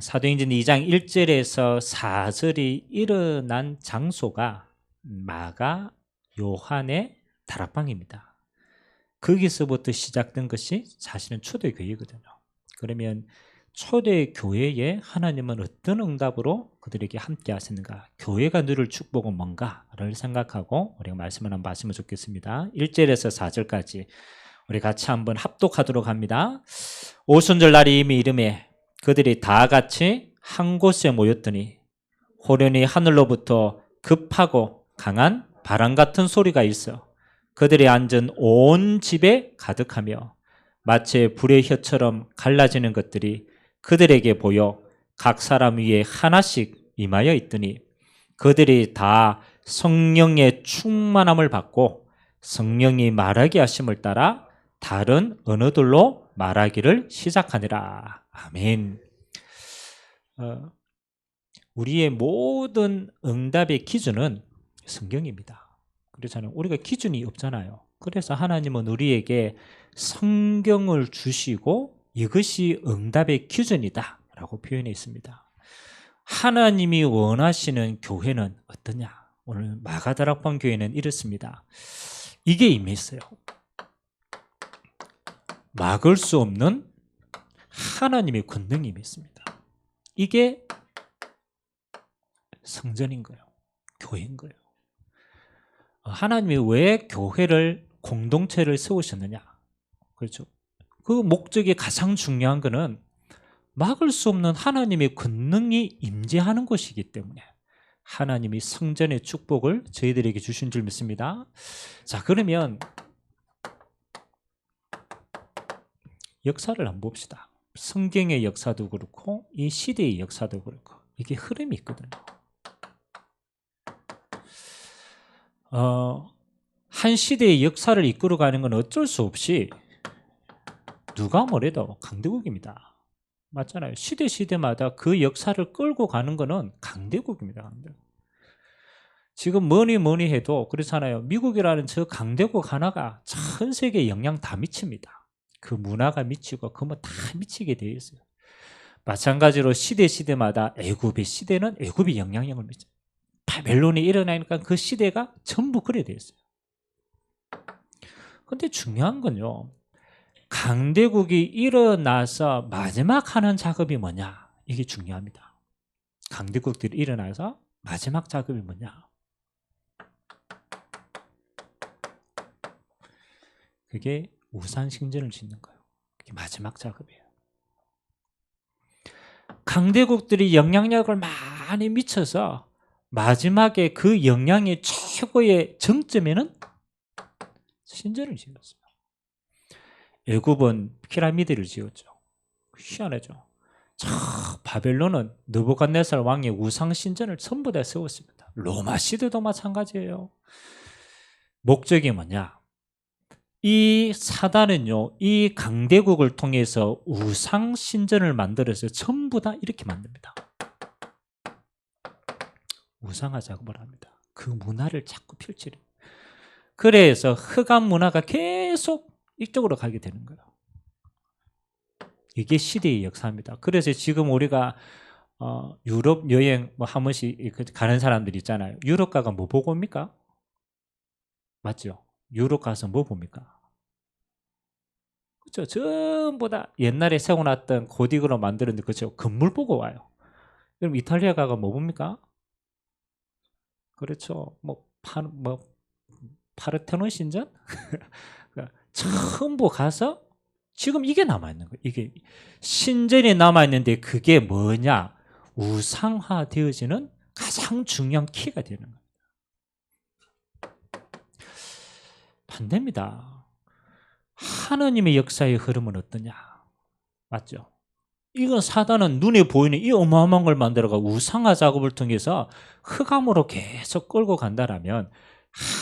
사도행전 2장 1절에서 4절이 일어난 장소가 마가 요한의 다락방입니다. 거기서부터 시작된 것이 사실은 초대교회거든요. 그러면 초대교회에 하나님은 어떤 응답으로 그들에게 함께 하시는가, 교회가 누릴 축복은 뭔가를 생각하고 우리가 말씀을 한번 봤으면 좋겠습니다. 1절에서 4절까지 우리 같이 한번 합독하도록 합니다. 오순절 날이 이미 이름에 그들이 다 같이 한 곳에 모였더니 호련히 하늘로부터 급하고 강한 바람 같은 소리가 있어 그들이 앉은 온 집에 가득하며 마치 불의 혀처럼 갈라지는 것들이 그들에게 보여 각 사람 위에 하나씩 임하여 있더니 그들이 다 성령의 충만함을 받고 성령이 말하게 하심을 따라 다른 언어들로 말하기를 시작하니라. 아멘. 우리의 모든 응답의 기준은 성경입니다. 그렇잖아요. 우리가 기준이 없잖아요. 그래서 하나님은 우리에게 성경을 주시고 이것이 응답의 기준이다 라고 표현해 있습니다. 하나님이 원하시는 교회는 어떠냐? 오늘 마가다락방 교회는 이렇습니다. 이게 임했어요. 막을 수 없는 하나님의 권능이 임했습니다. 이게 성전인 거예요. 교회인 거예요. 하나님이 왜 교회를, 공동체를 세우셨느냐? 그렇죠. 그 목적이 가장 중요한 것은 막을 수 없는 하나님의 권능이 임재하는 것이기 때문에 하나님이 성전의 축복을 저희들에게 주신 줄 믿습니다. 자, 그러면 역사를 한번 봅시다. 성경의 역사도 그렇고 이 시대의 역사도 그렇고 이게 흐름이 있거든요. 한 시대의 역사를 이끌어가는 건 어쩔 수 없이 누가 뭐래도 강대국입니다. 맞잖아요. 시대마다 그 역사를 끌고 가는 거는 강대국입니다. 강대국. 지금 뭐니 해도 그렇잖아요. 미국이라는 저 강대국 하나가 전 세계에 영향 다 미칩니다. 그 문화가 미치고 그 뭐 다 미치게 되어 있어요. 마찬가지로 시대마다 애굽의 시대는 애굽이 영향력을 미쳐요. 바벨론이 일어나니까 그 시대가 전부 그래 되어 있어요. 그런데 중요한 건요, 강대국이 일어나서 마지막 하는 작업이 뭐냐, 이게 중요합니다. 강대국들이 일어나서 마지막 작업이 뭐냐, 그게 우상신전을 짓는 거예요. 그게 마지막 작업이에요. 강대국들이 영향력을 많이 미쳐서 마지막에 그 영향의 최고의 정점에는 신전을 지었어요. 애굽은 피라미드를 지었죠. 희한하죠. 바벨론은 느부갓네살 왕의 우상 신전을 전부 다 세웠습니다. 로마 시대도 마찬가지예요. 목적이 뭐냐? 이 사단은요, 이 강대국을 통해서 우상 신전을 만들어서 전부 다 이렇게 만듭니다. 우상화 작업을 합니다. 그 문화를 자꾸 펼치려. 그래서 흑암 문화가 계속 이쪽으로 가게 되는 거예요. 이게 시대의 역사입니다. 그래서 지금 우리가 유럽 여행 뭐 한 번씩 가는 사람들 있잖아요. 유럽 가가 뭐 보고 옵니까? 맞죠? 유럽 가서 뭐 봅니까? 그렇죠. 전부 다 옛날에 세워놨던 고딕으로 만드는데, 그렇죠. 건물 보고 와요. 그럼 이탈리아 가가 뭐 봅니까? 그렇죠. 뭐 파르테논 신전? 전부 가서 지금 이게 남아있는 거예요. 이게 신전이 남아있는데 그게 뭐냐? 우상화 되어지는 가장 중요한 키가 되는 거예요. 반대입니다. 하나님의 역사의 흐름은 어떠냐? 맞죠? 이건 사단은 눈에 보이는 이 어마어마한 걸 만들어가 우상화 작업을 통해서 흑암으로 계속 끌고 간다라면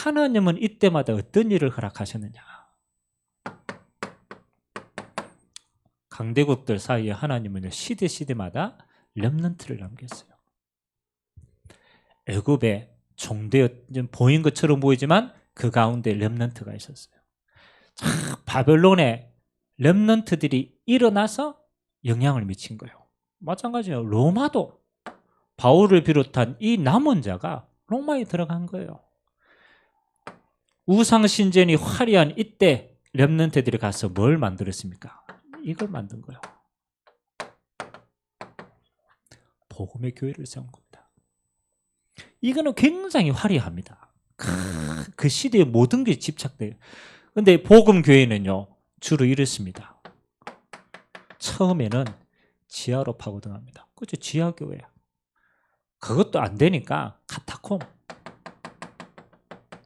하나님은 이때마다 어떤 일을 허락하셨느냐? 강대국들 사이에 하나님은 시대마다 렘넌트를 남겼어요. 애굽에 종되어 보인 것처럼 보이지만 그 가운데 렘넌트가 있었어요. 바벨론에 렘넌트들이 일어나서 영향을 미친 거예요. 마찬가지예요. 로마도 바울을 비롯한 이 남은 자가 로마에 들어간 거예요. 우상신전이 화려한 이때 렘넌트들이 가서 뭘 만들었습니까? 이걸 만든 거예요. 복음의 교회를 세운 겁니다. 이거는 굉장히 화려합니다. 그 시대의 모든 게 집착돼요. 근데 복음 교회는요, 주로 이렇습니다. 처음에는 지하로 파고들어갑니다. 그렇죠? 지하교회. 그것도 안 되니까 카타콤.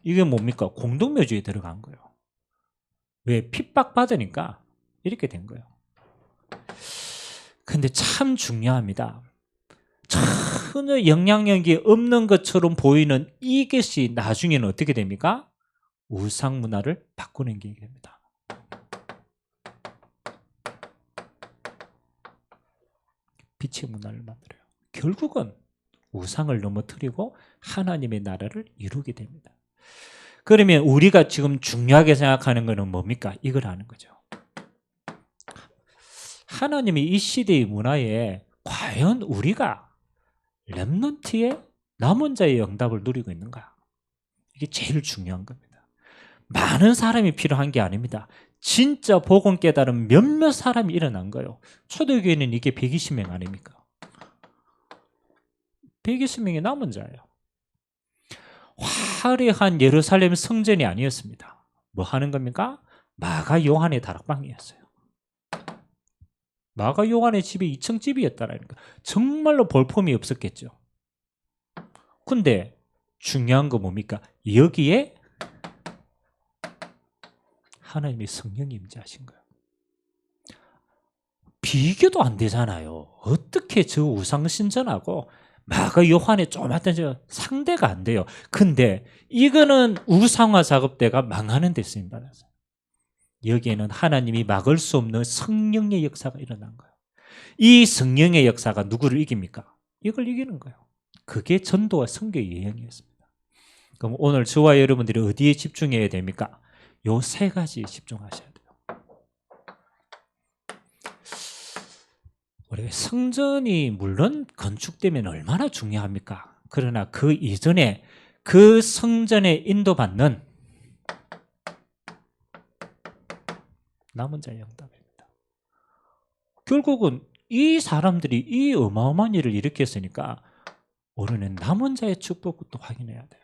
이게 뭡니까? 공동묘지에 들어간 거예요. 왜? 핍박받으니까 이렇게 된 거예요. 근데 참 중요합니다. 전혀 영향력이 없는 것처럼 보이는 이것이 나중에는 어떻게 됩니까? 우상 문화를 바꾸는 게 됩니다. 빛의 문화를 만들어요. 결국은 우상을 넘어뜨리고 하나님의 나라를 이루게 됩니다. 그러면 우리가 지금 중요하게 생각하는 것은 뭡니까? 이걸 아는 거죠. 하나님이 이 시대의 문화에 과연 우리가 렘넌트의 남은 자의 응답을 누리고 있는가? 이게 제일 중요한 겁니다. 많은 사람이 필요한 게 아닙니다. 진짜 복음 깨달은 몇몇 사람이 일어난 거예요. 초대교회는 이게 120명 아닙니까? 120명의 남은 자예요. 화려한 예루살렘 성전이 아니었습니다. 뭐 하는 겁니까? 마가 요한의 다락방이었어요. 마가 요한의 집이 2층 집이었다라니까. 정말로 볼품이 없었겠죠. 근데 중요한 거 뭡니까? 여기에 하나님의 성령이 임재하신 거예요. 비교도 안 되잖아요. 어떻게 저 우상신전하고 마가 요한의 조그맣던 저 상대가 안 돼요. 근데 이거는 우상화 작업대가 망하는 데 쓰임받았어요. 여기에는 하나님이 막을 수 없는 성령의 역사가 일어난 거예요. 이 성령의 역사가 누구를 이깁니까? 이걸 이기는 거예요. 그게 전도와 선교의 예형이었습니다. 그럼 오늘 저와 여러분들이 어디에 집중해야 됩니까? 요 세 가지에 집중하셔야 돼요. 우리가 성전이 물론 건축되면 얼마나 중요합니까? 그러나 그 이전에 그 성전에 인도받는 남은 자의 응답입니다. 결국은 이 사람들이 이 어마어마한 일을 일으켰으니까 우리는 남은 자의 축복도 확인해야 돼요.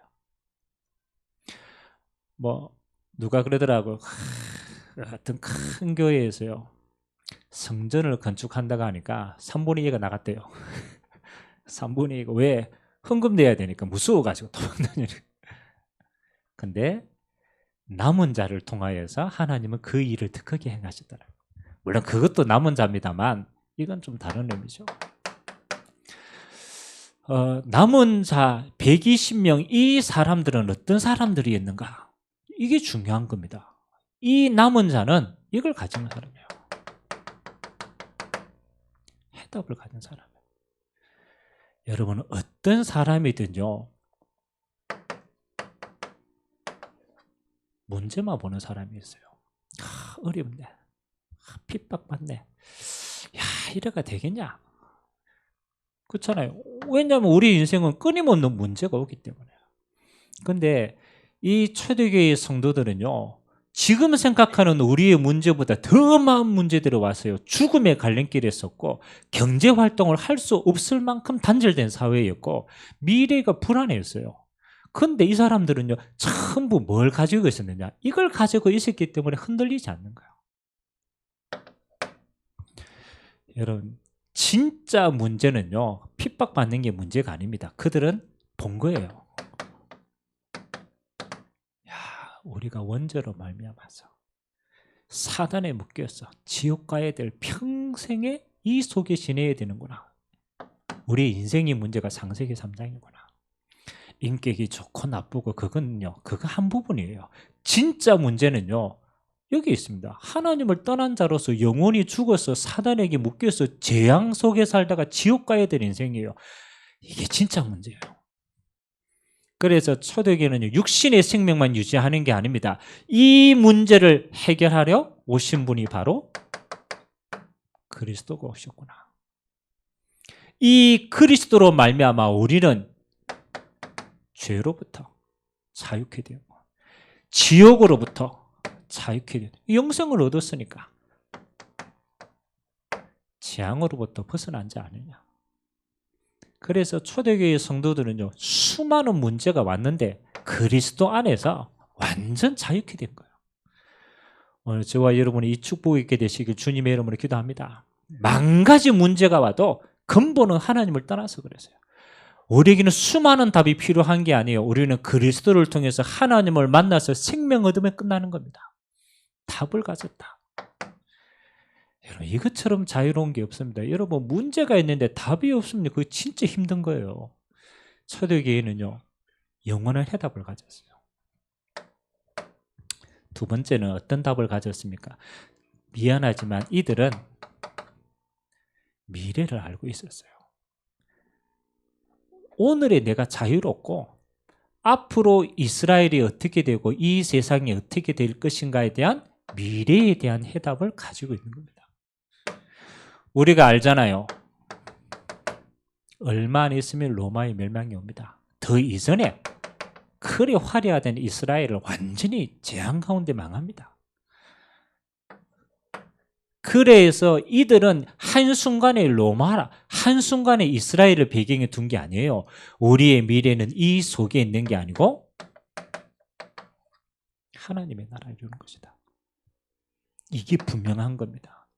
뭐 누가 그러더라고요. 같은 큰 교회에서요, 성전을 건축한다고 하니까 3분의 2가 나갔대요. 3분의 2가 왜? 헌금 내야 되니까 무서워가지고 도망다니는. 근데 남은 자를 통하여서 하나님은 그 일을 더 크게 행하시더라고요. 물론 그것도 남은 자입니다만 이건 좀 다른 의미죠. 남은 자 120명 이 사람들은 어떤 사람들이었는가? 이게 중요한 겁니다. 이 남은 자는 이걸 가진 사람이에요. 해답을 가진 사람이에요. 여러분 어떤 사람이든요 문제만 보는 사람이 있어요. 어렵네. 핍박받네. 야, 이래가 되겠냐? 그렇잖아요. 왜냐하면 우리 인생은 끊임없는 문제가 오기 때문에. 근데 이 초대교회의 성도들은요, 지금 생각하는 우리의 문제보다 더 많은 문제들이 왔어요. 죽음의 갈림길에 섰고 경제활동을 할 수 없을 만큼 단절된 사회였고 미래가 불안했어요. 근데 이 사람들은요, 전부 뭘 가지고 있었느냐? 이걸 가지고 있었기 때문에 흔들리지 않는 거예요. 여러분 진짜 문제는요, 핍박받는 게 문제가 아닙니다. 그들은 본 거예요. 야, 우리가 원죄로 말미암아서 사단에 묶여서 지옥 가야 될 평생에 이 속에 지내야 되는구나. 우리 인생의 문제가 창세기 3장이구나. 인격이 좋고 나쁘고 그건요, 그거 한 부분이에요. 진짜 문제는요 여기 있습니다. 하나님을 떠난 자로서 영원히 죽어서 사단에게 묶여서 재앙 속에 살다가 지옥 가야 될 인생이에요. 이게 진짜 문제예요. 그래서 초대교회는 육신의 생명만 유지하는 게 아닙니다. 이 문제를 해결하려 오신 분이 바로 그리스도가 오셨구나. 이 그리스도로 말미암아 우리는 죄로부터 자유케 되고 지옥으로부터 자유케 되고 영생을 얻었으니까 재앙으로부터 벗어난 자 아니냐. 그래서 초대교회 성도들은요, 수많은 문제가 왔는데 그리스도 안에서 완전 자유케 된 거예요. 오늘 저와 여러분이 이 축복이 있게 되시길 주님의 이름으로 기도합니다. 만 가지 문제가 와도 근본은 하나님을 떠나서 그랬어요. 우리에게는 수많은 답이 필요한 게 아니에요. 우리는 그리스도를 통해서 하나님을 만나서 생명 얻으면 끝나는 겁니다. 답을 가졌다. 여러분, 이것처럼 자유로운 게 없습니다. 여러분, 문제가 있는데 답이 없으면 그거 진짜 힘든 거예요. 초대교회는요, 영원한 해답을 가졌어요. 두 번째는 어떤 답을 가졌습니까? 미안하지만 이들은 미래를 알고 있었어요. 오늘의 내가 자유롭고 앞으로 이스라엘이 어떻게 되고 이 세상이 어떻게 될 것인가에 대한 미래에 대한 해답을 가지고 있는 겁니다. 우리가 알잖아요. 얼마 안 있으면 로마의 멸망이 옵니다. 더 이전에 그리 화려하던 이스라엘을 완전히 재앙 가운데 망합니다. 그래서 이들은 한순간에 로마라, 한순간에 이스라엘을 배경에 둔 게 아니에요. 우리의 미래는 이 속에 있는 게 아니고 하나님의 나라를 이루는 것이다. 이게 분명한 겁니다.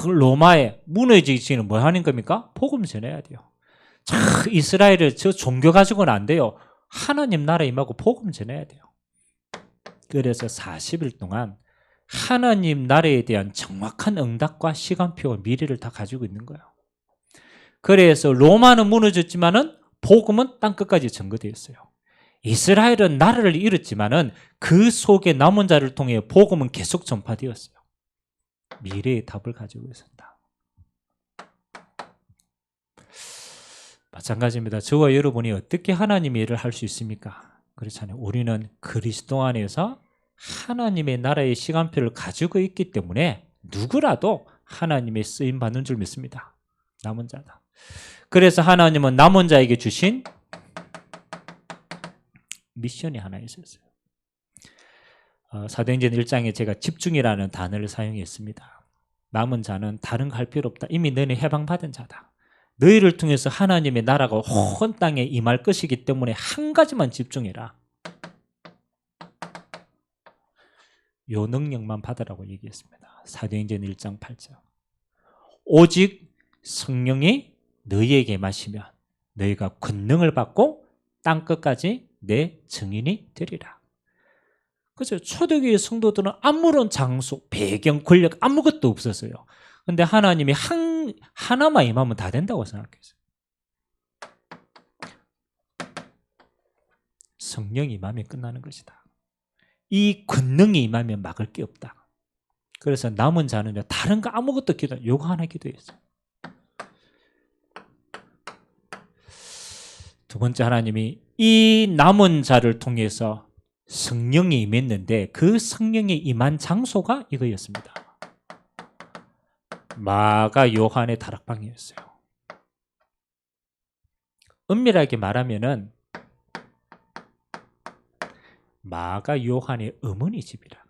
로마에 무너지기는 뭐 하는 겁니까? 복음 전해야 돼요. 이스라엘을 저 종교 가지고는 안 돼요. 하나님 나라 임하고 복음 전해야 돼요. 그래서 40일 동안 하나님 나라에 대한 정확한 응답과 시간표와 미래를 다 가지고 있는 거예요. 그래서 로마는 무너졌지만은 복음은 땅끝까지 전거되었어요. 이스라엘은 나라를 잃었지만은 그 속에 남은 자를 통해 복음은 계속 전파되었어요. 미래의 답을 가지고 있습니다. 마찬가지입니다. 저와 여러분이 어떻게 하나님의 일을 할 수 있습니까? 그렇잖아요. 우리는 그리스도 안에서 하나님의 나라의 시간표를 가지고 있기 때문에 누구라도 하나님의 쓰임 받는 줄 믿습니다. 남은 자다. 그래서 하나님은 남은 자에게 주신 미션이 하나 있었어요. 사도행전 1장에 제가 집중이라는 단어를 사용했습니다. 남은 자는 다른 거 할 필요 없다. 이미 너희는 해방받은 자다. 너희를 통해서 하나님의 나라가 온 땅에 임할 것이기 때문에 한 가지만 집중해라. 요 능력만 받으라고 얘기했습니다. 사도행전 1장 8절. 오직 성령이 너희에게 마시면 너희가 권능을 받고 땅끝까지 내 증인이 되리라. 그렇죠. 초대교회 성도들은 아무런 장소, 배경, 권력 아무것도 없었어요. 그런데 하나님이 하나만 임하면 다 된다고 생각했어요. 성령이 임하면 끝나는 것이다. 이 권능이 임하면 막을 게 없다. 그래서 남은 자는 다른 거 아무것도 기도, 요거 하나 기도했어요. 두 번째, 하나님이 이 남은 자를 통해서 성령이 임했는데 그 성령이 임한 장소가 이거였습니다. 마가 요한의 다락방이었어요. 엄밀하게 말하면은 마가 요한의 어머니 집이라.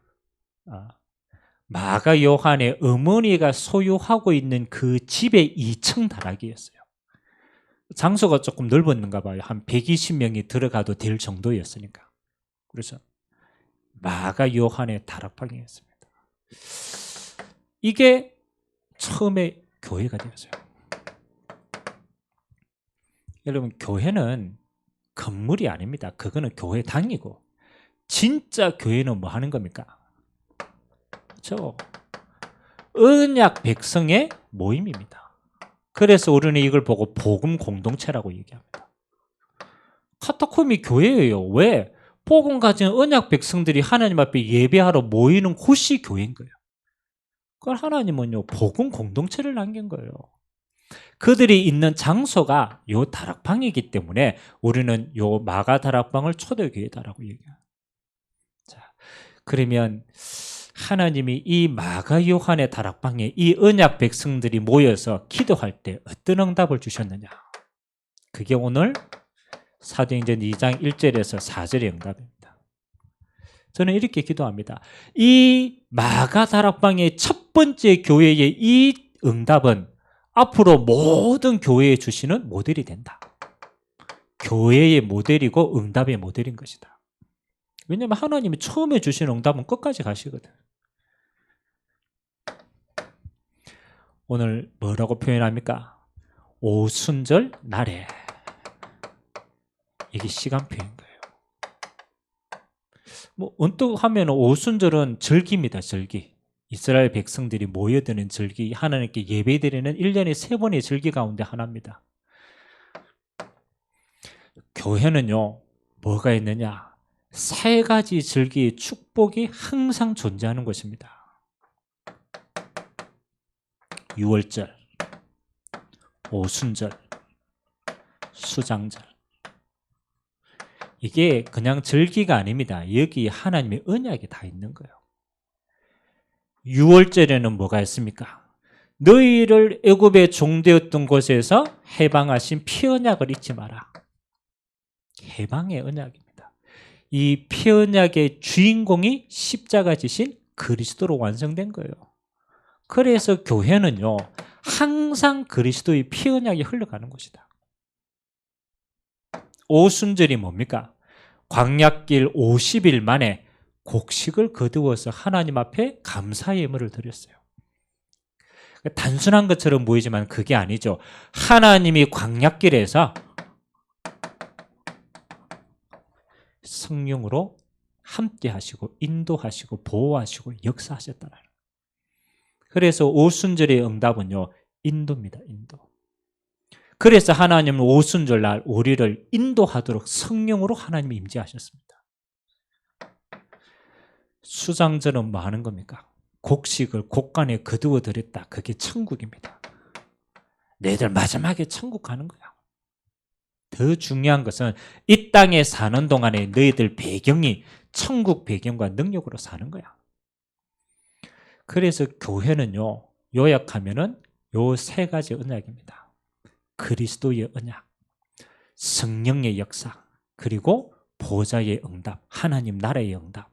마가 요한의 어머니가 소유하고 있는 그 집의 2층 다락이었어요. 장소가 조금 넓었는가 봐요. 한 120명이 들어가도 될 정도였으니까. 그래서 마가 요한의 다락방이었습니다. 이게 처음에 교회가 되었어요. 여러분, 교회는 건물이 아닙니다. 그거는 교회당이고 진짜 교회는 뭐 하는 겁니까? 그렇죠? 언약 백성의 모임입니다. 그래서 우리는 이걸 보고 복음 공동체라고 얘기합니다. 카타콤이 교회예요. 왜? 복음 가진 언약 백성들이 하나님 앞에 예배하러 모이는 곳이 교회인 거예요. 그걸 하나님은요, 복음 공동체를 남긴 거예요. 그들이 있는 장소가 요 다락방이기 때문에 우리는 요 마가 다락방을 초대교회다라고 얘기해요. 자, 그러면 하나님이 이 마가 요한의 다락방에 이 언약 백성들이 모여서 기도할 때 어떤 응답을 주셨느냐? 그게 오늘 사도행전 2장 1절에서 4절의 응답입니다. 저는 이렇게 기도합니다. 이 마가 다락방의 첫 번째 교회의 이 응답은 앞으로 모든 교회에 주시는 모델이 된다. 교회의 모델이고 응답의 모델인 것이다. 왜냐하면 하나님이 처음에 주신 응답은 끝까지 가시거든. 오늘 뭐라고 표현합니까? 오순절 날에. 이게 시간표인 거예요. 뭐 언뜻 하면 오순절은 절기입니다. 절기. 이스라엘 백성들이 모여드는 절기, 하나님께 예배드리는 1년에 3번의 절기 가운데 하나입니다. 교회는요, 뭐가 있느냐? 3가지 절기의 축복이 항상 존재하는 것입니다. 유월절, 오순절, 수장절. 이게 그냥 절기가 아닙니다. 여기 하나님의 언약이 다 있는 거예요. 유월절에는 뭐가 있습니까? 너희를 애굽에 종되었던 곳에서 해방하신 피 언약을 잊지 마라. 해방의 언약입니다. 이 피 언약의 주인공이 십자가 지신 그리스도로 완성된 거예요. 그래서 교회는요, 항상 그리스도의 피 언약이 흘러가는 것이다. 오순절이 뭡니까? 광야길 50일 만에 곡식을 거두어서 하나님 앞에 감사의 예물을 드렸어요. 단순한 것처럼 보이지만 그게 아니죠. 하나님이 광야길에서 성령으로 함께 하시고 인도하시고 보호하시고 역사하셨다는 거예요. 그래서 오순절의 응답은요, 인도입니다. 인도. 그래서 하나님은 오순절 날 우리를 인도하도록 성령으로 하나님이 임재하셨습니다. 수장절은 뭐 하는 겁니까? 곡식을 곡간에 거두어 드렸다. 그게 천국입니다. 너희들 마지막에 천국 가는 거야. 더 중요한 것은 이 땅에 사는 동안에 너희들 배경이 천국 배경과 능력으로 사는 거야. 그래서 교회는요, 요약하면은 요 3가지 언약입니다. 그리스도의 언약, 성령의 역사, 그리고 보좌의 응답, 하나님 나라의 응답.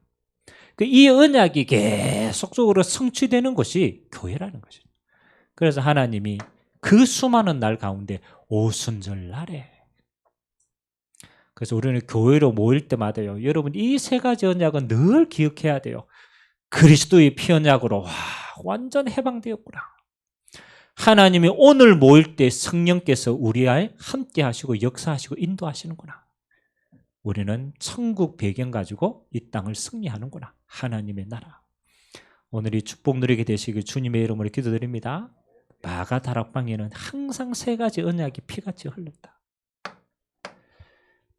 이 언약이 계속적으로 성취되는 것이 교회라는 것이죠. 그래서 하나님이 그 수많은 날 가운데 오순절 날에, 그래서 우리는 교회로 모일 때마다요, 여러분 이 3가지 언약은 늘 기억해야 돼요. 그리스도의 피 언약으로 완전 해방되었구나. 하나님이 오늘 모일 때 성령께서 우리와 함께 하시고 역사하시고 인도하시는구나. 우리는 천국 배경 가지고 이 땅을 승리하는구나. 하나님의 나라. 오늘 이 축복 누리게 되시길 주님의 이름으로 기도드립니다. 마가 다락방에는 항상 3가지 언약이 피같이 흘렀다.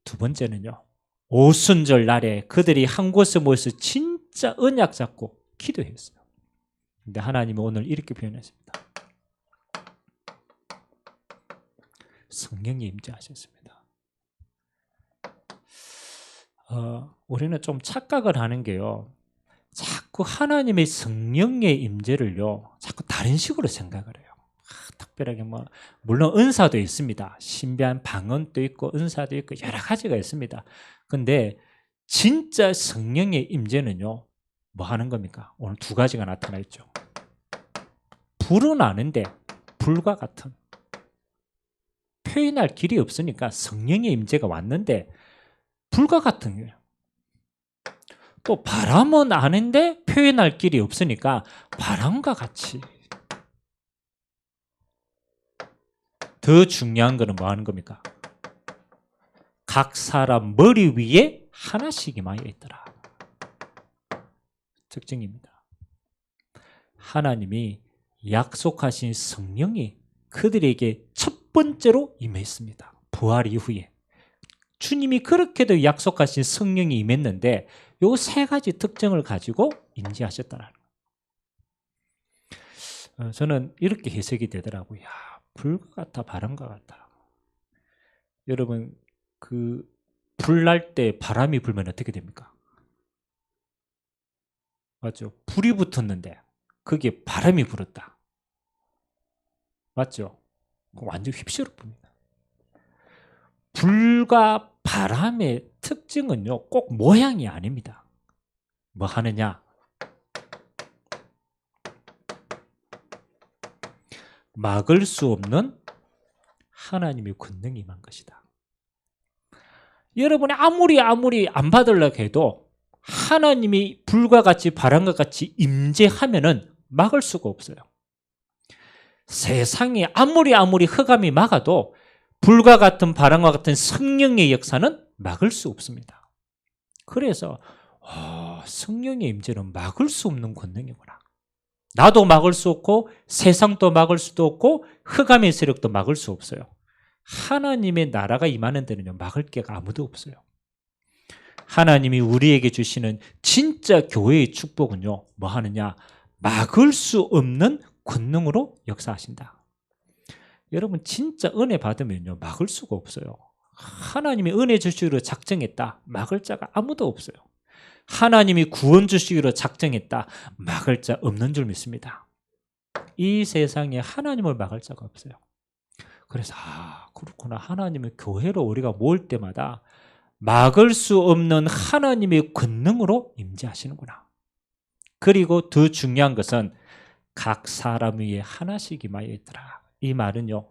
두 번째는요, 오순절 날에 그들이 한 곳에 모여서 진짜 언약 잡고 기도했어요. 근데 하나님은 오늘 이렇게 표현했습니다. 성령이 임재하셨습니다. 우리는 좀 착각을 하는 게요, 자꾸 하나님의 성령의 임재를요, 자꾸 다른 식으로 생각을 해요. 특별하게 물론 은사도 있습니다. 신비한 방언도 있고 은사도 있고 여러 가지가 있습니다. 근데 진짜 성령의 임재는요, 뭐 하는 겁니까? 오늘 2가지가 나타나 있죠. 불은 아는데 불과 같은, 표현할 길이 없으니까 성령의 임재가 왔는데 불과 같은 거예요. 또 바람은 아는데 표현할 길이 없으니까 바람과 같이. 더 중요한 거는 뭐 하는 겁니까? 각 사람 머리 위에 하나씩이 많이 있더라. 특징입니다. 하나님이 약속하신 성령이 그들에게 첫 번째로 임했습니다. 부활 이후에. 주님이 그렇게도 약속하신 성령이 임했는데 요 3가지 특징을 가지고 임재하셨다는 거예요. 저는 이렇게 해석이 되더라고요. 야, 불과 같아 바람과 같다. 여러분, 그, 불 날 때 바람이 불면 어떻게 됩니까? 맞죠? 불이 붙었는데 그게 바람이 불었다. 맞죠? 완전 휩쓸어 봅니다. 불과 바람의 특징은요, 꼭 모양이 아닙니다. 뭐 하느냐? 막을 수 없는 하나님의 권능이 임한 것이다. 여러분이 아무리 안 받으려고 해도 하나님이 불과 같이 바람과 같이 임재하면은 막을 수가 없어요. 세상에 아무리 흑암이 막아도 불과 같은 바람과 같은 성령의 역사는 막을 수 없습니다. 그래서 성령의 임재는 막을 수 없는 권능이구나. 나도 막을 수 없고 세상도 막을 수도 없고 흑암의 세력도 막을 수 없어요. 하나님의 나라가 임하는 데는요, 막을 게가 아무도 없어요. 하나님이 우리에게 주시는 진짜 교회의 축복은요, 뭐 하느냐? 막을 수 없는 권능으로 역사하신다. 여러분 진짜 은혜 받으면요, 막을 수가 없어요. 하나님이 은혜 주시기로 작정했다. 막을 자가 아무도 없어요. 하나님이 구원 주시기로 작정했다. 막을 자 없는 줄 믿습니다. 이 세상에 하나님을 막을 자가 없어요. 그래서 그렇구나. 하나님의 교회로 우리가 모일 때마다 막을 수 없는 하나님의 권능으로 임재하시는구나. 그리고 더 중요한 것은 각 사람 위에 하나씩 임하여 있더라. 이 말은요,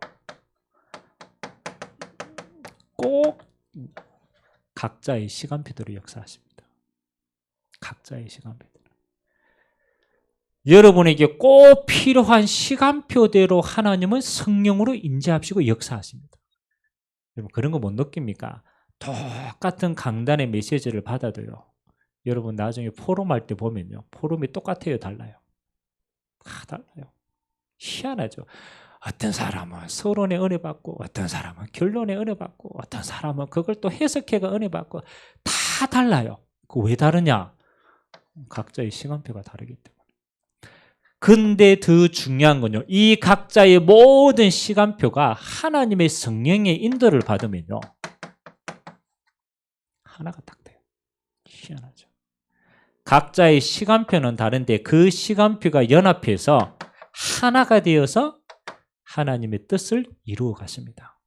꼭 각자의 시간표대로 역사하십니다. 각자의 시간표대로. 여러분에게 꼭 필요한 시간표대로 하나님은 성령으로 임재하시고 역사하십니다. 여러분 그런 거 못 느낍니까? 똑같은 강단의 메시지를 받아도요, 여러분 나중에 포럼할 때 보면요, 포럼이 똑같아요, 달라요? 달라요. 희한하죠. 어떤 사람은 서론에 은혜 받고, 어떤 사람은 결론에 은혜 받고, 어떤 사람은 그걸 또 해석해가 은혜 받고, 다 달라요. 왜 다르냐? 각자의 시간표가 다르기 때문에. 근데 더 중요한 건요, 이 각자의 모든 시간표가 하나님의 성령의 인도를 받으면요, 하나가 딱 돼요. 희한하죠. 각자의 시간표는 다른데 그 시간표가 연합해서 하나가 되어서 하나님의 뜻을 이루어 가십니다.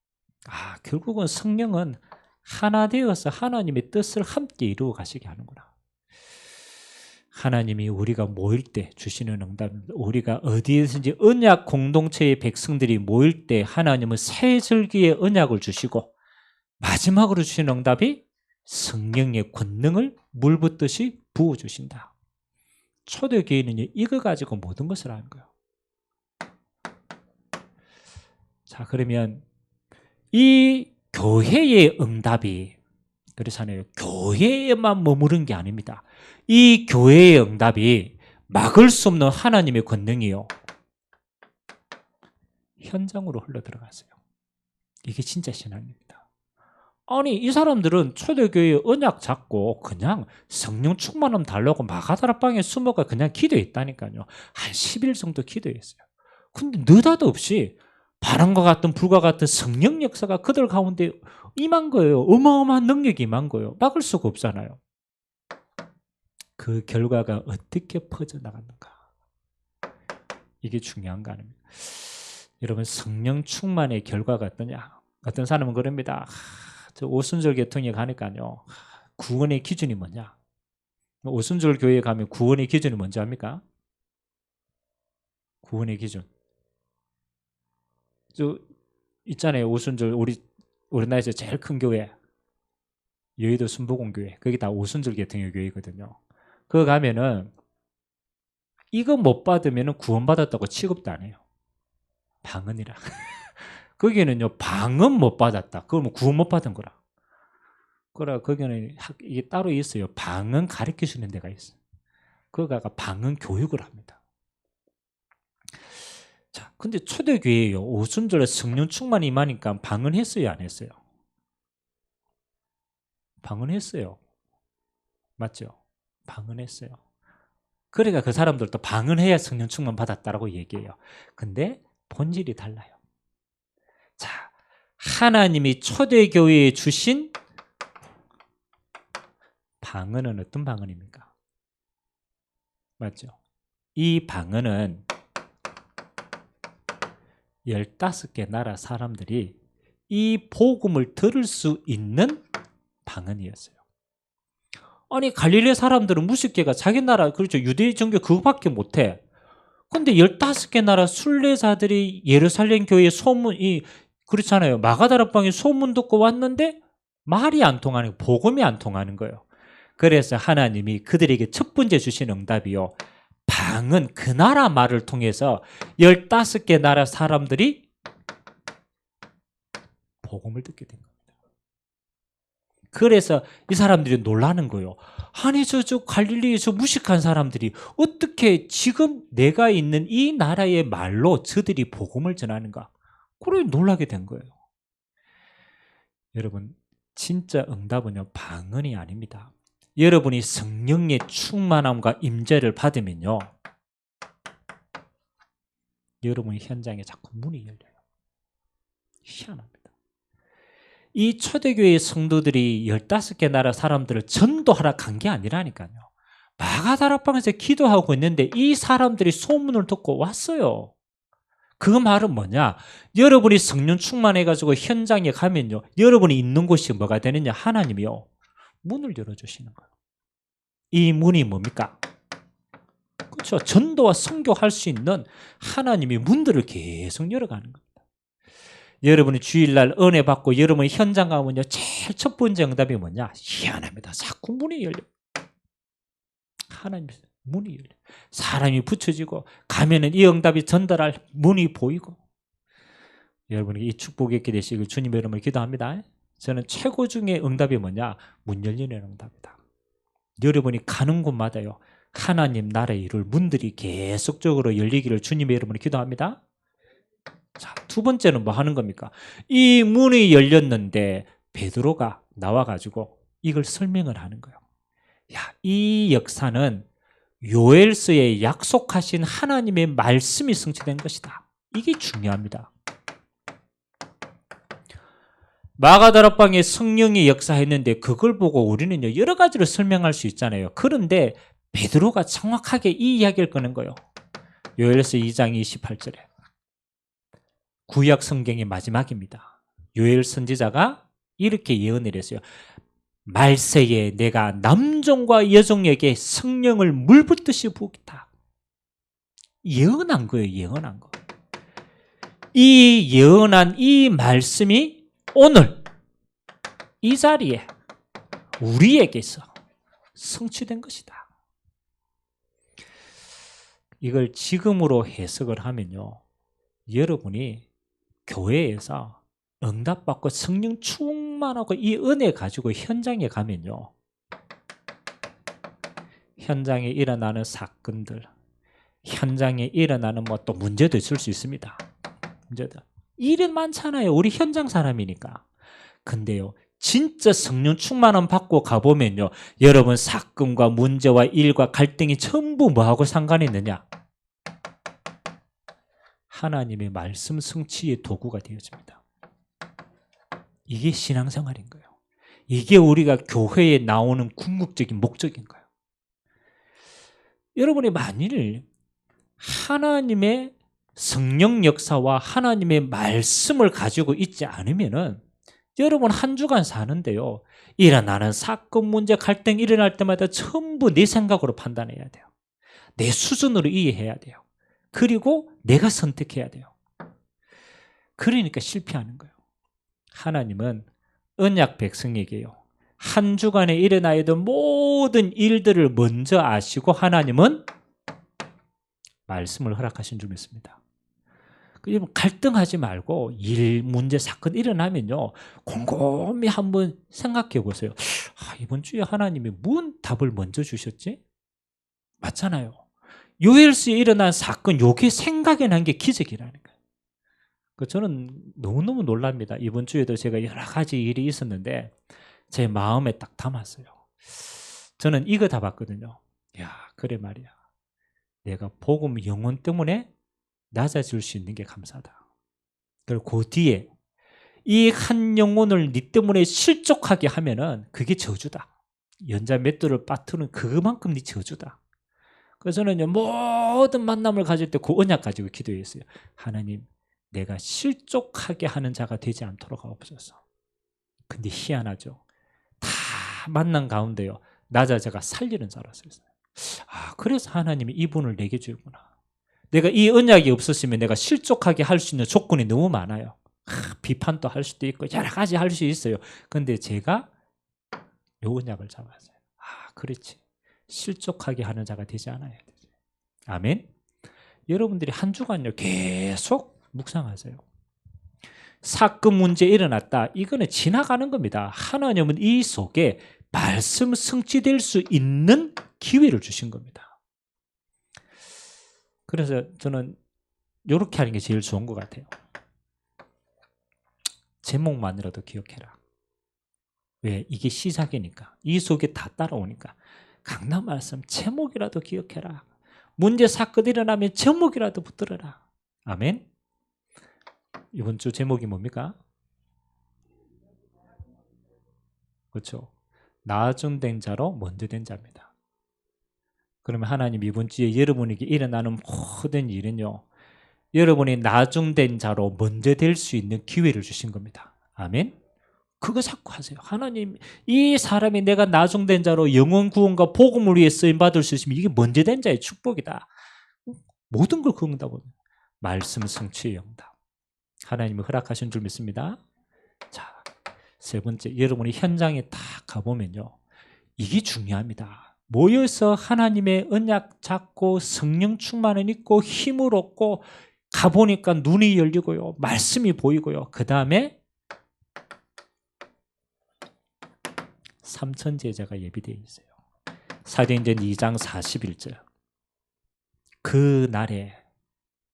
결국은 성령은 하나 되어서 하나님의 뜻을 함께 이루어 가시게 하는구나. 하나님이 우리가 모일 때 주시는 응답입니다. 우리가 어디에든지 언약 공동체의 백성들이 모일 때 하나님은 새 절기의 언약을 주시고 마지막으로 주시는 응답이 성령의 권능을 물 붓듯이 부어주신다. 초대교회는 이거 가지고 모든 것을 하는 거예요. 자, 그러면 이 교회의 응답이, 그래서는 교회에만 머무른 게 아닙니다. 이 교회의 응답이 막을 수 없는 하나님의 권능이요, 현장으로 흘러 들어갔어요. 이게 진짜 신앙입니다. 아니, 이 사람들은 초대교회 언약 잡고 그냥 성령 충만함 달라고 마가다락방에 숨어가 그냥 기도했다니까요. 한 10일 정도 기도했어요. 근데 느닷없이 바람과 같은 불과 같은 성령 역사가 그들 가운데 임한 거예요. 어마어마한 능력이 임한 거예요. 막을 수가 없잖아요. 그 결과가 어떻게 퍼져나갔는가, 이게 중요한 거 아닙니까? 여러분 성령 충만의 결과가 어떠냐? 어떤 사람은 그럽니다. 저 오순절 계통에 가니까요, 구원의 기준이 뭐냐? 오순절 교회에 가면 구원의 기준이 뭔지 압니까? 구원의 기준. 저 있잖아요. 오순절 우리나라에서 제일 큰 교회, 여의도 순복음교회. 거기 다 오순절 계통의 교회거든요. 그거 가면은 이거 못 받으면 구원받았다고 취급도 안 해요. 방언이라. 거기는요, 방언 못 받았다, 그러면 구원 못 받은 거라. 거기는 이게 따로 있어요. 방언 가르쳐 주는 데가 있어요. 그거가 방언 교육을 합니다. 자, 근데 초대교회예요. 오순절에 성령 충만이 임하니까 방언했어요, 안 했어요? 방언했어요. 맞죠? 방언했어요. 그러니까 그 사람들도 방언해야 성령 충만 받았다라고 얘기해요. 근데 본질이 달라요. 자, 하나님이 초대교회에 주신 방언은 어떤 방언입니까? 맞죠? 이 방언은 15개 나라 사람들이 이 복음을 들을 수 있는 방언이었어요. 아니 갈릴리 사람들은 무식개가 자기 나라 그렇죠. 유대 종교 그거밖에 못해. 근데 15개 나라 순례자들이 예루살렘 교회 소문이 그렇잖아요. 마가다락방에 소문 듣고 왔는데 말이 안 통하는 거예요. 복음이 안 통하는 거예요. 그래서 하나님이 그들에게 첫 번째 주신 응답이요. 방은 그 나라 말을 통해서 15개 나라 사람들이 복음을 듣게 된 겁니다. 그래서 이 사람들이 놀라는 거예요. 아니 저 갈릴리에 저 무식한 사람들이 어떻게 지금 내가 있는 이 나라의 말로 저들이 복음을 전하는가. 그래 놀라게 된 거예요. 여러분 진짜 응답은요 방언이 아닙니다. 여러분이 성령의 충만함과 임재를 받으면요 여러분 현장에 자꾸 문이 열려요. 희한합니다. 이 초대교회 성도들이 15개 나라 사람들을 전도하러 간 게 아니라니까요. 마가다락방에서 기도하고 있는데 이 사람들이 소문을 듣고 왔어요. 그 말은 뭐냐? 여러분이 성령 충만해가지고 현장에 가면요 여러분이 있는 곳이 뭐가 되느냐? 하나님이요 문을 열어주시는 거예요. 이 문이 뭡니까? 그렇죠. 전도와 선교할 수 있는 하나님이 문들을 계속 열어가는 겁니다. 여러분이 주일날 은혜 받고 여러분이 현장 가면요 제일 첫 번째 응답이 뭐냐? 희한합니다. 자꾸 문이 열려. 하나님 문이 열려. 사람이 붙여지고 가면은 이 응답이 전달할 문이 보이고. 여러분이 이 축복이 있게 되시길 주님 이름으로 기도합니다. 저는 최고 중의 응답이 뭐냐? 문 열리는 응답이다. 여러분이 가는 곳마다요 하나님 나라의 이룰 문들이 계속적으로 열리기를 주님의 이름으로 기도합니다. 자, 두 번째는 뭐 하는 겁니까? 이 문이 열렸는데 베드로가 나와가지고 이걸 설명을 하는 거예요. 야, 이 역사는 요엘서에 약속하신 하나님의 말씀이 성취된 것이다. 이게 중요합니다. 마가다락방에 성령이 역사했는데 그걸 보고 우리는 여러 가지로 설명할 수 있잖아요. 그런데 베드로가 정확하게 이 이야기를 꺼낸 거예요. 요엘서 2장 28절에. 구약 성경의 마지막입니다. 요엘 선지자가 이렇게 예언을 했어요. 말세에 내가 남종과 여종에게 성령을 물 붓듯이 부으겠다. 예언한 거예요. 예언한 거. 이 예언한 이 말씀이 오늘 이 자리에 우리에게서 성취된 것이다. 이걸 지금으로 해석을 하면요. 여러분이 교회에서 응답받고 성령 충만하고 이 은혜 가지고 현장에 가면요. 현장에 일어나는 사건들, 현장에 일어나는 뭐 또 문제도 있을 수 있습니다. 문제도. 일은 많잖아요. 우리 현장 사람이니까. 근데요. 진짜 성령 충만함 받고 가보면요. 여러분 사건과 문제와 일과 갈등이 전부 뭐하고 상관이 있느냐? 하나님의 말씀 성취의 도구가 되어집니다. 이게 신앙생활인 거예요. 이게 우리가 교회에 나오는 궁극적인 목적인 거예요. 여러분이 만일 하나님의 성령 역사와 하나님의 말씀을 가지고 있지 않으면은 여러분 한 주간 사는데요. 일어나는 사건, 문제, 갈등 일어날 때마다 전부 내 생각으로 판단해야 돼요. 내 수준으로 이해해야 돼요. 그리고 내가 선택해야 돼요. 그러니까 실패하는 거예요. 하나님은 언약 백성에게요. 한 주간에 일어나야 될 모든 일들을 먼저 아시고 하나님은 말씀을 허락하신 줄 믿습니다. 갈등하지 말고 일, 문제, 사건 일어나면요. 곰곰이 한번 생각해 보세요. 이번 주에 하나님이 뭔 답을 먼저 주셨지? 맞잖아요. 요엘서에 일어난 사건, 요게 생각이 난 게 기적이라는 거예요. 저는 너무너무 놀랍니다. 이번 주에도 제가 여러 가지 일이 있었는데 제 마음에 딱 담았어요. 저는 이거 다 봤거든요. 야, 그래 말이야. 내가 복음 영혼 때문에 낮아질 수 있는 게 감사하다. 그리고 그 뒤에 이 한 영혼을 네 때문에 실족하게 하면은 그게 저주다. 연자 맷돌을 빠뜨는 그만큼 네 저주다. 그래서 저는요, 모든 만남을 가질 때 그 언약 가지고 기도했어요. 하나님, 내가 실족하게 하는 자가 되지 않도록 하옵소서. 근데 희한하죠. 다 만난 가운데요, 나 자체가 살리는 자라서요. 그래서 하나님이 이분을 내게 주구나. 내가 이 언약이 없었으면 내가 실족하게 할 수 있는 조건이 너무 많아요. 비판도 할 수도 있고 여러 가지 할 수 있어요. 근데 제가 요 언약을 잡았어요. 그렇지. 실족하게 하는 자가 되지 않아야 되지. 아멘. 여러분들이 한 주간요 계속 묵상하세요. 사건 문제 일어났다. 이거는 지나가는 겁니다. 하나님은 이 속에 말씀 성취될 수 있는 기회를 주신 겁니다. 그래서 저는 이렇게 하는 게 제일 좋은 것 같아요. 제목만이라도 기억해라. 왜? 이게 시작이니까. 이 속에 다 따라오니까. 강남 말씀 제목이라도 기억해라. 문제 사건 일어나면 제목이라도 붙들어라. 아멘. 이번 주 제목이 뭡니까? 그렇죠. 나중된 자로 먼저 된 자입니다. 그러면 하나님 이번 주에 여러분에게 일어나는 모든 일은요, 여러분이 나중된 자로 먼저 될 수 있는 기회를 주신 겁니다. 아멘. 그거 자꾸 하세요. 하나님, 이 사람이 내가 나중된 자로 영원 구원과 복음을 위해 쓰임받을 수 있으면 이게 먼저 된 자의 축복이다. 모든 걸 그 응답은 말씀 성취의 응답. 하나님이 허락하신 줄 믿습니다. 자, 세 번째, 여러분이 현장에 딱 가보면요, 이게 중요합니다. 모여서 하나님의 언약 잡고 성령 충만을 입고 힘을 얻고 가보니까 눈이 열리고요, 말씀이 보이고요. 그 다음에 3천 제자가 예비되어 있어요. 사도행전 2장 41절. 그 날에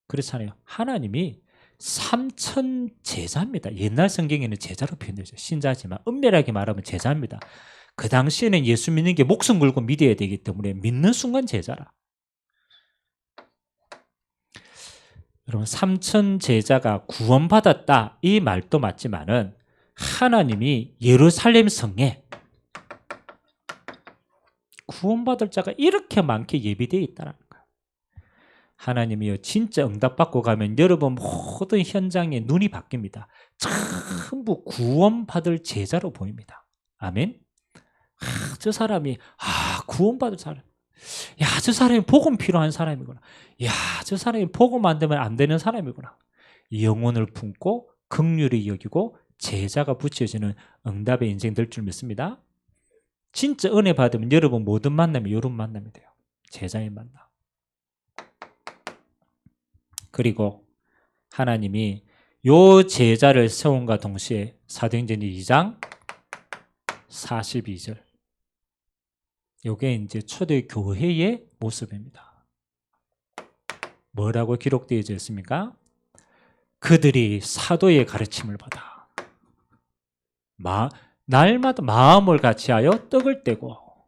그렇잖아요. 하나님이 3천 제자입니다. 옛날 성경에는 제자로 표현되죠. 신자지만 엄밀하게 말하면 제자입니다. 그 당시에는 예수 믿는 게 목숨 걸고 믿어야 되기 때문에 믿는 순간 제자라. 여러분, 3천 제자가 구원받았다 이 말도 맞지만은 하나님이 예루살렘 성에 구원받을 자가 이렇게 많게 예비되어 있다는 거예요. 하나님이요, 진짜 응답받고 가면 여러분 모든 현장에 눈이 바뀝니다. 전부 구원받을 제자로 보입니다. 아멘. 저 사람이 구원받을 사람. 야, 저 사람이 복음 필요한 사람이구나. 야, 저 사람이 복음 안 되면 안 되는 사람이구나. 영혼을 품고 긍휼히 여기고 제자가 붙여지는 응답의 인생 될 줄 믿습니다. 진짜 은혜 받으면 여러분 모든 만남이 이런 만남이 돼요. 제자의 만남. 그리고 하나님이 요 제자를 세운과 동시에 사도행전 2장 42절. 요게 이제 초대 교회의 모습입니다. 뭐라고 기록되어 있습니까? 그들이 사도의 가르침을 받아 날마다 마음을 같이하여 떡을 떼고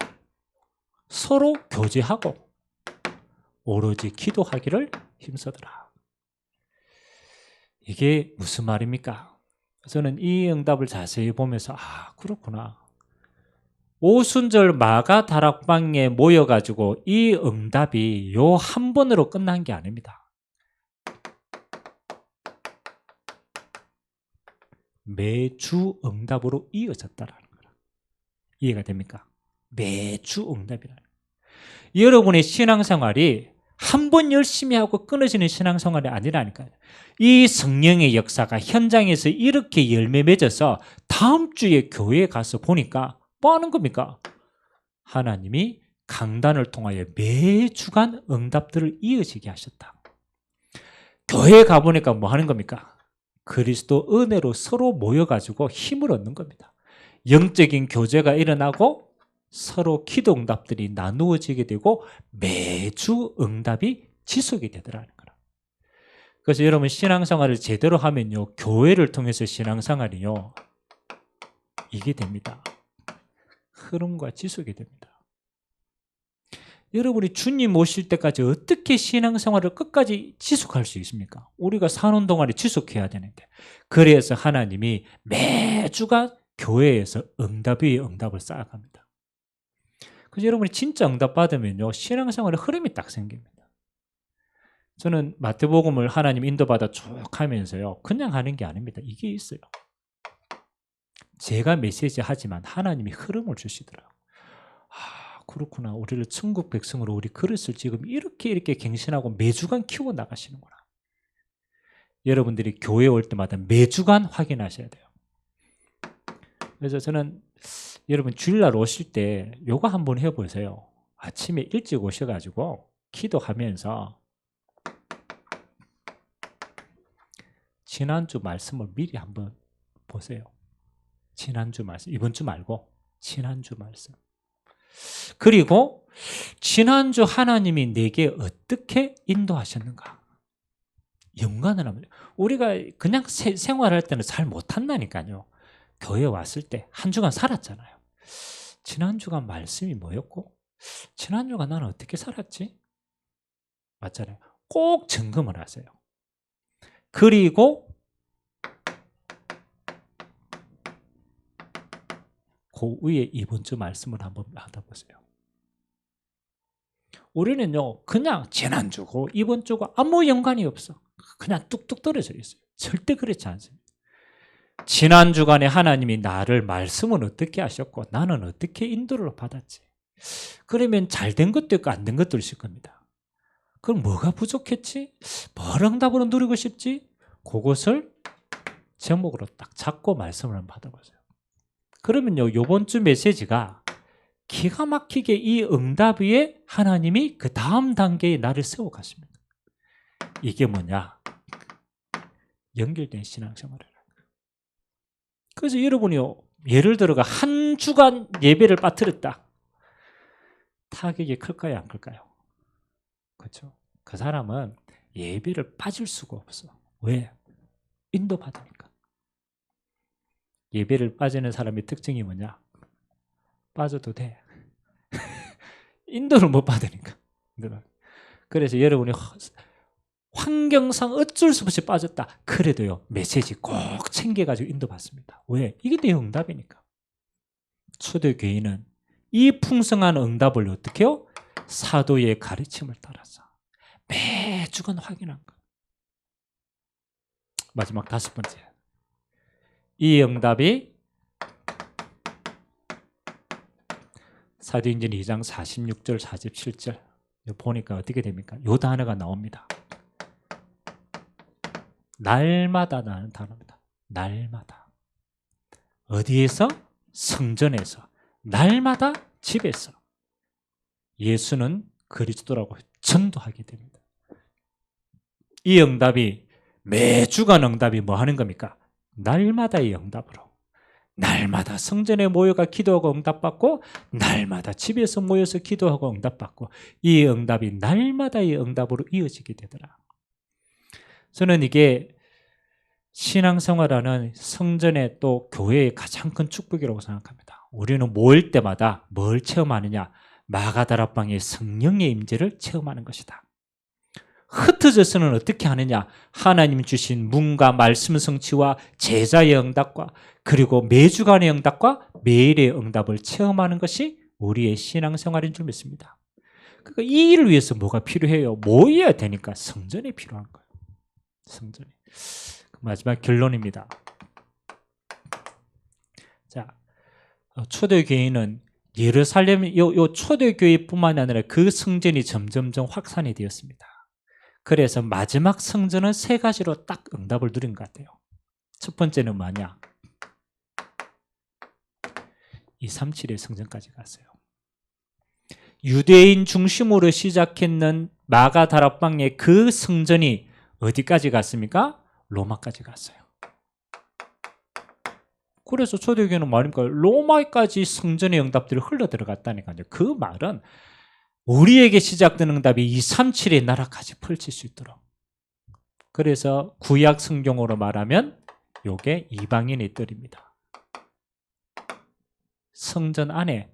서로 교제하고 오로지 기도하기를 힘쓰더라. 이게 무슨 말입니까? 저는 이 응답을 자세히 보면서 그렇구나. 오순절 마가 다락방에 모여가지고 이 응답이 요 한 번으로 끝난 게 아닙니다. 매주 응답으로 이어졌다라는 거라. 이해가 됩니까? 매주 응답이라는 거예요. 여러분의 신앙생활이 한 번 열심히 하고 끊어지는 신앙생활이 아니라니까요. 이 성령의 역사가 현장에서 이렇게 열매 맺어서 다음 주에 교회에 가서 보니까 뭐 하는 겁니까? 하나님이 강단을 통하여 매주간 응답들을 이어지게 하셨다. 교회에 가보니까 뭐 하는 겁니까? 그리스도 은혜로 서로 모여가지고 힘을 얻는 겁니다. 영적인 교제가 일어나고 서로 기도 응답들이 나누어지게 되고 매주 응답이 지속이 되더라는 거라. 그래서 여러분 신앙생활을 제대로 하면요, 교회를 통해서 신앙생활이요, 이게 됩니다. 흐름과 지속이 됩니다. 여러분이 주님 오실 때까지 어떻게 신앙생활을 끝까지 지속할 수 있습니까? 우리가 사는 동안에 지속해야 되는데. 그래서 하나님이 매주가 교회에서 응답 위에 응답을 쌓아갑니다. 그래서 여러분이 진짜 응답 받으면요, 신앙생활의 흐름이 딱 생깁니다. 저는 마태복음을 하나님 인도받아 쭉 하면서요, 그냥 하는 게 아닙니다. 이게 있어요. 제가 메시지 하지만 하나님이 흐름을 주시더라고요. 아, 그렇구나. 우리를 천국 백성으로 우리 그릇을 지금 이렇게 갱신하고 매주간 키워 나가시는구나. 여러분들이 교회 올 때마다 매주간 확인하셔야 돼요. 그래서 저는 여러분 주일날 오실 때 요거 한번 해보세요. 아침에 일찍 오셔가지고 기도하면서 지난주 말씀을 미리 한번 보세요. 지난주 말씀, 이번 주 말고 지난주 말씀. 그리고 지난주 하나님이 내게 어떻게 인도하셨는가 연관을 하면, 우리가 그냥 생활할 때는 잘 못한다니까요. 교회 왔을 때 한 주간 살았잖아요. 지난주간 말씀이 뭐였고 지난주간 나는 어떻게 살았지? 맞잖아요. 꼭 점검을 하세요. 그리고 그 위에 이번 주 말씀을 한번 받아보세요. 우리는요, 그냥 지난주고 이번 주고 아무 연관이 없어. 그냥 뚝뚝 떨어져 있어요. 절대 그렇지 않습니다. 지난 주간에 하나님이 나를 말씀은 어떻게 하셨고 나는 어떻게 인도를 받았지. 그러면 잘된 것도 있고 안 된 것도 있을 겁니다. 그럼 뭐가 부족했지? 뭘 응답으로 누리고 싶지? 그것을 제목으로 딱 잡고 말씀을 한번 받아보세요. 그러면요, 이번 주 메시지가 기가 막히게 이 응답 위에 하나님이 그 다음 단계에 나를 세워가십니다. 이게 뭐냐? 연결된 신앙생활이라. 그래서 여러분이요, 예를 들어가 한 주간 예배를 빠뜨렸다. 타격이 클까요, 안 클까요? 그렇죠. 그 사람은 예배를 빠질 수가 없어. 왜? 인도받으니까. 예배를 빠지는 사람의 특징이 뭐냐? 빠져도 돼. 인도를 못 받으니까. 그래서 여러분이 환경상 어쩔 수 없이 빠졌다. 그래도요, 메시지 꼭 챙겨가지고 인도받습니다. 왜? 이게 내 응답이니까. 초대교회는 이 풍성한 응답을 어떻게 해요? 사도의 가르침을 따라서 매주간 확인한 것. 마지막 5번째. 이 응답이 사도행전 2장 46절 47절 보니까 어떻게 됩니까? 이 단어가 나옵니다. 날마다라는 단어입니다. 날마다. 어디에서? 성전에서. 날마다 집에서. 예수는 그리스도라고 전도하게 됩니다. 이 응답이 매주간 응답이 뭐 하는 겁니까? 날마다의 응답으로. 날마다 성전에 모여가 기도하고 응답받고 날마다 집에서 모여서 기도하고 응답받고 이 응답이 날마다의 응답으로 이어지게 되더라. 저는 이게 신앙생활하는 성전의 또 교회의 가장 큰 축복이라고 생각합니다. 우리는 모일 때마다 뭘 체험하느냐? 마가다락방의 성령의 임재를 체험하는 것이다. 흩어져서는 어떻게 하느냐? 하나님 주신 문과 말씀 성취와 제자의 응답과 그리고 매주간의 응답과 매일의 응답을 체험하는 것이 우리의 신앙생활인 줄 믿습니다. 그러니까 이 일을 위해서 뭐가 필요해요? 모여야 되니까 성전이 필요한 거예요. 성전이. 마지막 결론입니다. 자, 초대교회는 예루살렘 요 초대교회뿐만 아니라 그 성전이 점점점 확산이 되었습니다. 그래서 마지막 성전은 3가지로 딱 응답을 누린 것 같아요. 첫 번째는 뭐냐? 237의 성전까지 갔어요. 유대인 중심으로 시작했는 마가다락방의 그 성전이 어디까지 갔습니까? 로마까지 갔어요. 그래서 초대교회는 말입니까? 로마까지 성전의 응답들이 흘러 들어갔다니까요. 그 말은 우리에게 시작된 응답이 237의 나라까지 펼칠 수 있도록. 그래서 구약 성경으로 말하면 이게 이방인의 뜰입니다. 성전 안에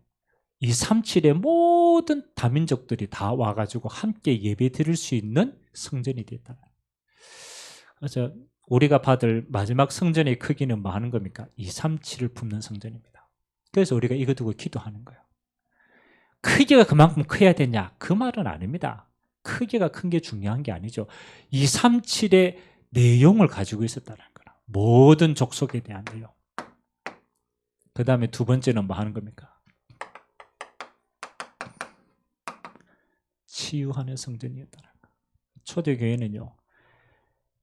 237의 모든 다민족들이 다 와가지고 함께 예배 드릴 수 있는 성전이 됐다. 그래서 우리가 받을 마지막 성전의 크기는 뭐 하는 겁니까? 237을 품는 성전입니다. 그래서 우리가 이거 두고 기도하는 거예요. 크기가 그만큼 커야 되냐? 그 말은 아닙니다. 크기가 큰 게 중요한 게 아니죠. 237의 내용을 가지고 있었다는 거라. 모든 족속에 대한 내용. 그 다음에 두 번째는 뭐 하는 겁니까? 치유하는 성전이었다는 거. 초대교회는요,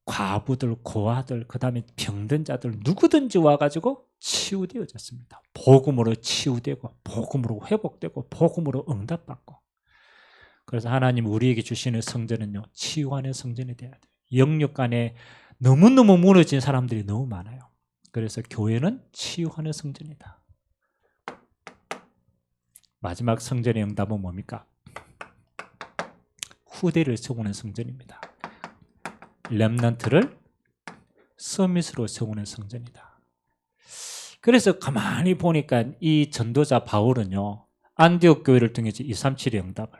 과부들, 고아들, 그 다음에 병든 자들 누구든지 와가지고 치유되어졌습니다. 복음으로 치유되고, 복음으로 회복되고, 복음으로 응답받고. 그래서 하나님 우리에게 주시는 성전은요, 치유하는 성전이 돼야 돼요. 영육 간에 너무너무 무너진 사람들이 너무 많아요. 그래서 교회는 치유하는 성전이다. 마지막 성전의 응답은 뭡니까? 후대를 세우는 성전입니다. 렘넌트를 서밋으로 세우는 성전이다. 그래서 가만히 보니까 이 전도자 바울은요, 안디옥 교회를 통해서 237의 응답을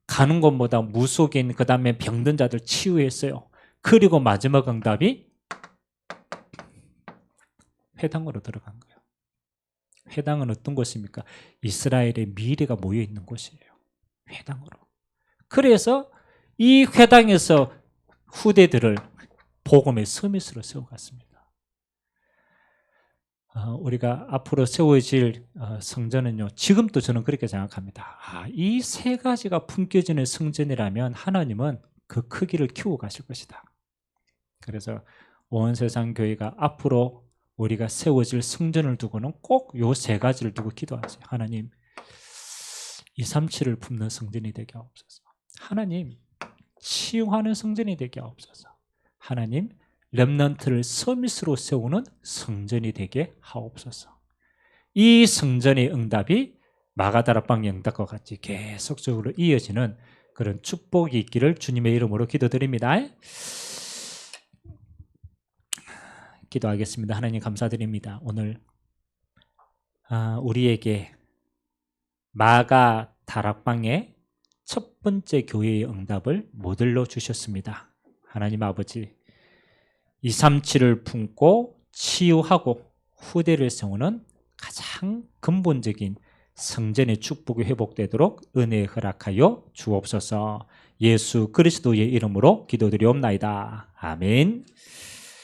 가는 곳마다 무속인, 그 다음에 병든 자들 치유했어요. 그리고 마지막 응답이 회당으로 들어간 거예요. 회당은 어떤 곳입니까? 이스라엘의 미래가 모여 있는 곳이에요. 회당으로. 그래서 이 회당에서 후대들을 복음의 서밋으로 세워갔습니다. 우리가 앞으로 세워질 성전은요, 지금도 저는 그렇게 생각합니다. 이 세 가지가 품겨지는 성전이라면 하나님은 그 크기를 키워가실 것이다. 그래서 온 세상 교회가 앞으로 우리가 세워질 성전을 두고는 꼭 요 세 가지를 두고 기도하세요. 하나님, 237을 품는 성전이 되게 하옵소서. 하나님, 치유하는 성전이 되게 하옵소서. 하나님, 렘넌트를 서밋으로 세우는 성전이 되게 하옵소서. 이 성전의 응답이 마가다락방의 응답과 같이 계속적으로 이어지는 그런 축복이 있기를 주님의 이름으로 기도드립니다. 기도하겠습니다. 하나님 감사드립니다. 오늘 우리에게 마가 다락방의 첫 번째 교회의 응답을 모델로 주셨습니다. 하나님 아버지, 237을 품고 치유하고 후대를 세우는 가장 근본적인 성전의 축복이 회복되도록 은혜 허락하여 주옵소서. 예수 그리스도의 이름으로 기도드리옵나이다. 아멘.